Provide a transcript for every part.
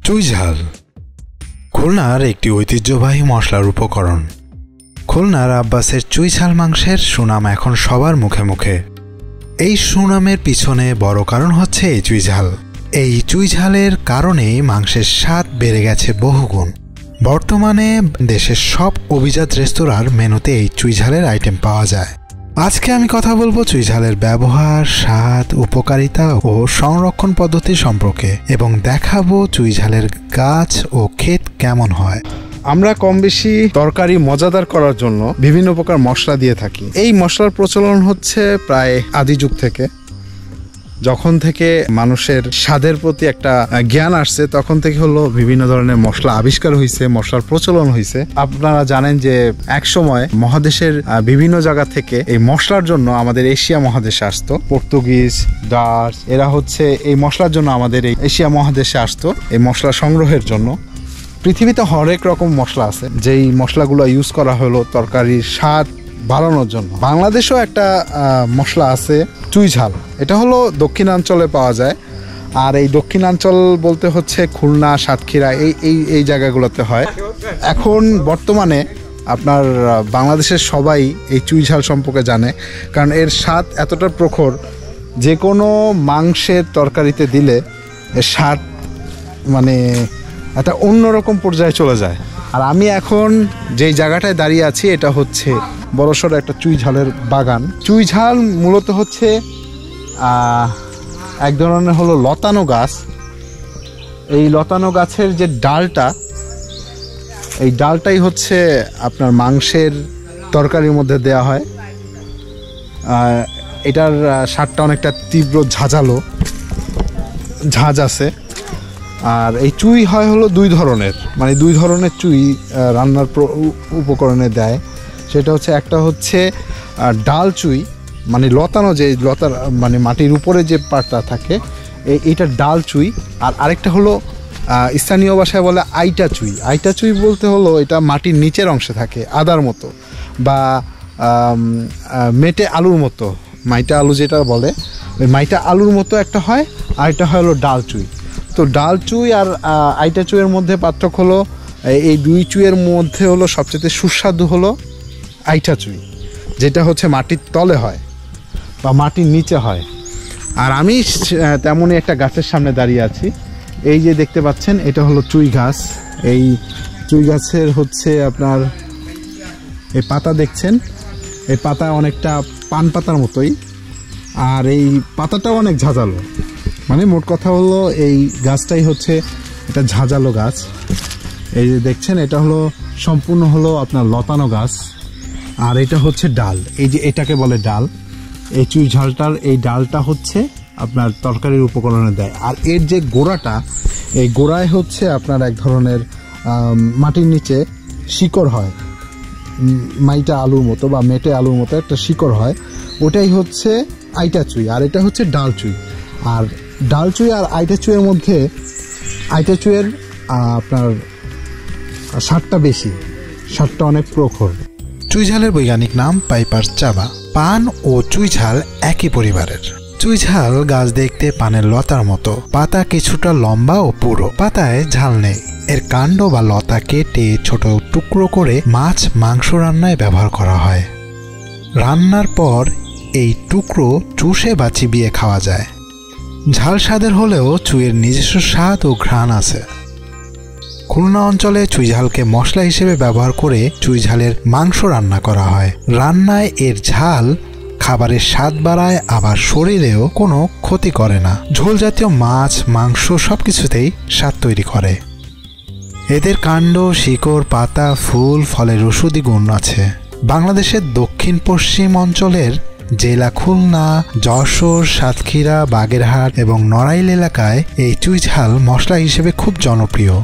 চুইঝাল খুলনার একটি ঐতিহ্যবাহী মশলার উপকরণ। খুলনার আব্বাসের চুইঝাল মাংসের সুনাম এখন সবার মুখে মুখে। এই সুনামের পিছনে বড় কারণ হচ্ছে এই চুইঝাল। এই চুইঝালের কারণেই মাংসের স্বাদ বেড়ে গেছে বহুগুণ। বর্তমানে দেশের সব অভিজাত রেস্তোরাঁর মেনুতে এই চুইঝালের আইটেম পাওয়া যায়। আজকে আমি কথা বলবো চুইঝালের ব্যবহার, স্বাদ, উপকারিতা ও সংরক্ষণ পদ্ধতি সম্পর্কে এবং দেখাবো চুইঝালের গাছ ও ক্ষেত কেমন হয়। আমরা কম বেশি তরকারি মজাদার করার জন্য বিভিন্ন প্রকার মশলা দিয়ে থাকি। এই মশলার প্রচলন হচ্ছে প্রায় আদি যুগ থেকে। যখন থেকে মানুষের স্বাদের প্রতি একটা জ্ঞান আসছে তখন থেকে হলো বিভিন্ন ধরনের মশলা আবিষ্কার হয়েছে, মশলার প্রচলন হয়েছে। আপনারা জানেন যে এক সময় মহাদেশের বিভিন্ন জায়গা থেকে এই মশলার জন্য আমাদের এশিয়া মহাদেশে আসতো। পর্তুগিজ, ডাচ এরা হচ্ছে এই মশলার জন্য আমাদের এই এশিয়া মহাদেশে আসতো এই মশলা সংগ্রহের জন্য। পৃথিবীতে হরেক রকম মশলা আছে, যেই মশলাগুলো ইউজ করা হলো তরকারির স্বাদ বাড়ানোর জন্য। বাংলাদেশেও একটা মশলা আছে চুইঝাল, এটা হলো দক্ষিণাঞ্চলে পাওয়া যায়। আর এই দক্ষিণাঞ্চল বলতে হচ্ছে খুলনা, সাতক্ষীরা এই জায়গাগুলোতে হয়। এখন বর্তমানে আপনার বাংলাদেশের সবাই এই চুইঝাল সম্পর্কে জানে, কারণ এর স্বাদ এতটা প্রখর, যে কোনো মাংসের তরকারিতে দিলে এর স্বাদ মানে একটা অন্যরকম পর্যায়ে চলে যায়। আর আমি এখন যেই জায়গাটায় দাঁড়িয়ে আছি এটা হচ্ছে বড়সড় একটা চুইঝালের বাগান। চুইঝাল মূলত হচ্ছে এক ধরনের হলো লতানো গাছ। এই লতানো গাছের যে ডালটা, এই ডালটাই হচ্ছে আপনার মাংসের তরকারির মধ্যে দেয়া হয়। এটার স্বাদটা অনেকটা তীব্র ঝাঁঝালো, ঝাঁঝ আছে। আর এই চুই হয় হলো দুই ধরনের, মানে দুই ধরনের চুই রান্নার উপকরণে দেয়। সেটা হচ্ছে একটা হচ্ছে ডাল চুই, মানে লতানো, যে লতার মানে মাটির উপরে যে পাটটা থাকে এইটা ডাল চুই। আর আরেকটা হলো স্থানীয় ভাষায় বলে আইটা চুই। আইটা চুই বলতে হলো এটা মাটির নিচের অংশে থাকে, আদার মতো বা মেটে আলুর মতো, মাইটা আলু যেটা বলে, ওই মাইটা আলুর মতো একটা হয়। আরেকটা হয় হলো ডাল চুই। তো ডাল চুই আর আইটা চুইয়ের মধ্যে পার্থক্য হলো এই দুই চুইয়ের মধ্যে হলো সবচেয়ে সুস্বাদু হলো আইটা চুই, যেটা হচ্ছে মাটির তলে হয় বা মাটির নিচে হয়। আর আমি তেমনই একটা গাছের সামনে দাঁড়িয়ে আছি। এই যে দেখতে পাচ্ছেন এটা হলো চুই গাছ। এই চুই গাছের হচ্ছে আপনার এই পাতা দেখছেন, এই পাতা অনেকটা পান পাতার মতোই। আর এই পাতাটাও অনেক ঝাঁঝালো, মানে মোট কথা হলো এই গাছটাই হচ্ছে এটা ঝাঁঝালো গাছ। এই যে দেখছেন এটা হলো সম্পূর্ণ হলো আপনার লতানো গাছ। আর এটা হচ্ছে ডাল, এই যে এটাকে বলে ডাল। এই চুই ঝালটার এই ডালটা হচ্ছে আপনার তরকারির উপকরণে দেয়। আর এর যে গোড়াটা, এই গোড়ায় হচ্ছে আপনার এক ধরনের মাটির নিচে শিকড় হয়, মাইটা আলুর মতো বা মেটে আলুর মতো একটা শিকড় হয়, ওটাই হচ্ছে আইটা চুই। আর এটা হচ্ছে ডাল চুই। আর ডাল চুই আর আইটা চুইয়ের মধ্যে আইটা চুইয়ের আপনার স্বাদটা বেশি, স্বাদটা অনেক প্রখর। চুইঝালের বৈজ্ঞানিক নাম পাইপার চাবা। পান ও চুইঝাল একই পরিবারের। চুইঝাল গাছ দেখতে পানের লতার মতো, পাতা কিছুটা লম্বা ও পুরো। পাতায় ঝাল নেই। এর কাণ্ড বা লতা কেটে ছোট টুকরো করে মাছ, মাংস রান্নায় ব্যবহার করা হয়। রান্নার পর এই টুকরো চুষে বা চিবিয়ে খাওয়া যায়। ঝাল স্বাদের হলেও চুইয়ের নিজস্ব স্বাদ ও ঘ্রাণ আছে। খুলনা অঞ্চলে চুইঝালকে মশলা হিসেবে ব্যবহার করে চুইঝালের মাংস রান্না করা হয়। রান্নায় এর ঝাল খাবারের স্বাদ বাড়ায়, আবার শরীরেও কোনো ক্ষতি করে না। ঝোল জাতীয় মাছ, মাংস সবকিছুতেই স্বাদ তৈরি করে। এদের কাণ্ড, শিকড়, পাতা, ফুল, ফলের ঔষধি গুণ আছে। বাংলাদেশের দক্ষিণ পশ্চিম অঞ্চলের জেলা খুলনা, যশোর, সাতক্ষীরা, বাগেরহাট এবং নড়াইল এলাকায় এই চুইঝাল মশলা হিসেবে খুব জনপ্রিয়।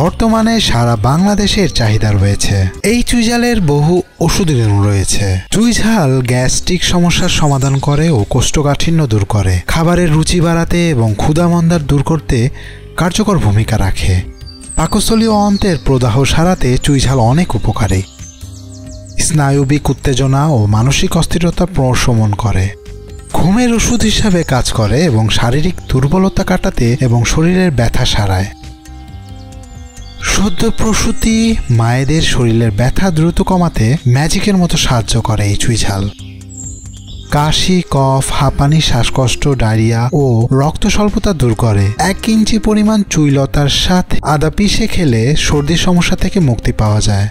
বর্তমানে সারা বাংলাদেশের চাহিদা রয়েছে। এই চুইঝালের বহু ওষুধি গুণ রয়েছে। চুইঝাল গ্যাস্ট্রিক সমস্যার সমাধান করে ও কোষ্ঠকাঠিন্য দূর করে। খাবারের রুচি বাড়াতে এবং ক্ষুধামন্দার দূর করতে কার্যকর ভূমিকা রাখে। পাকস্থলীয় অন্ত্রের প্রদাহ সারাতে চুইঝাল অনেক উপকারী। স্নায়বিক উত্তেজনা ও মানসিক অস্থিরতা প্রশমন করে। ঘুমের ওষুধ হিসাবে কাজ করে এবং শারীরিক দুর্বলতা কাটাতে এবং শরীরের ব্যথা সারায়। সদ্য প্রসূতি মায়েদের শরীরের ব্যথা দ্রুত কমাতে ম্যাজিকের মতো সাহায্য করে এই চুইঝাল। কাশি, কফ, হাঁপানি, শ্বাসকষ্ট, ডায়রিয়া ও রক্ত স্বল্পতা দূর করে। 1 ইঞ্চি পরিমাণ চুইলতার সাথে আদা পিষে খেলে সর্দির সমস্যা থেকে মুক্তি পাওয়া যায়।